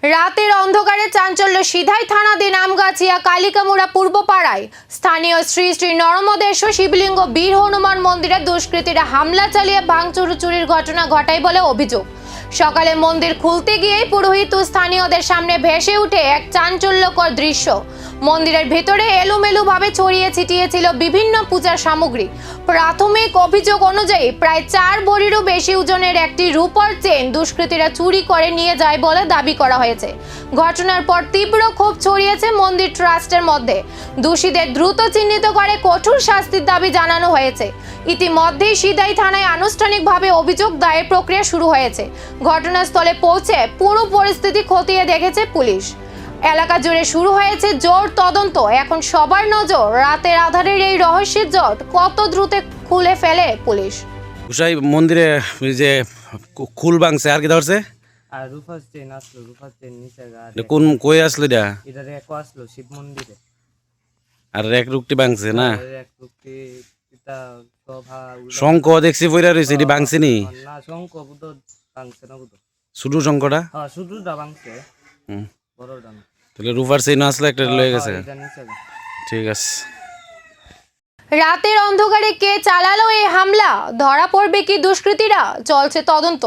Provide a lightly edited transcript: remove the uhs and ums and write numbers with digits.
রাতের অন্ধকারে চাঞ্চল্য সিধাই থানাধীন আমগাছিয়া কালিকামুড়া পূর্বপাড়ায় স্থানীয় শ্রী শ্রী নরমদেশ্বর শিবলিঙ্গ বীর হনুমান মন্দিরে দুষ্কৃতীরা হামলা চালিয়ে ভাঙচুর চুরির ঘটনা ঘটায় বলে অভিযোগ। সকালে মন্দির খুলতে গিয়েই পুরোহিত ও স্থানীয়দের সামনে ভেসে উঠে এক চাঞ্চল্যকর দৃশ্য। মন্দিরের ভেতরে এলোমেলোভাবে ছড়িয়ে ছিটিয়ে ছিল বিভিন্ন পূজার সামগ্রী। প্রাথমিক অভিযোগ অনুযায়ী প্রায় 4 ভরিরও বেশি ওজনের একটি রূপার চেন দুষ্কৃতীরা চুরি করে নিয়ে যায় বলে দাবি করা হয়েছে। ঘটনার পর তীব্র ক্ষোভ ছড়িয়েছে মন্দির ট্রাস্টের মধ্যে। দোষীদের দ্রুত চিহ্নিত করে কঠোর শাস্তির দাবি জানানো হয়েছে। ইতিমধ্যেই সিধাই থানায় আনুষ্ঠানিকভাবে অভিযোগ দায়ের প্রক্রিয়া শুরু হয়েছে। ঘটনাস্থলে পৌঁছে পুরো পরিস্থিতি খতিয়ে দেখেছে পুলিশ। এলাকা জুড়ে শুরু হয়েছে জোর তদন্ত। এখন সবার নজর রাতের আধারের এই রহস্যের জট কত দ্রুত খুলে ফেলে পুলিশ। উসাই মন্দিরে যে খুল ভাঙছে আর কি ধরছে আর রূপার চেন আসলো, রূপার চেন নিচে কোন কই আসলো এটা রেকো আসলো শিব মন্দিরে। আর রেক রুকটি ভাঙছে না এক রূপটি এটা শোভা শঙ্খ দেখছি পয়রা রইছে এটি ভাঙছে নি না শঙ্খ বুদ্ধ ভাঙছে না বুদ্ধ শুধু শঙ্খটা হ্যাঁ শুধুটা ভাঙছে বড়টা না। তাহলে রূপার চেন আসলে একটা লয়ে গেছে। ঠিক আছে। রাতের অন্ধকারে কে চালালো এই হামলা, ধরা পড়বে কি দুষ্কৃতীরা? চলছে তদন্ত।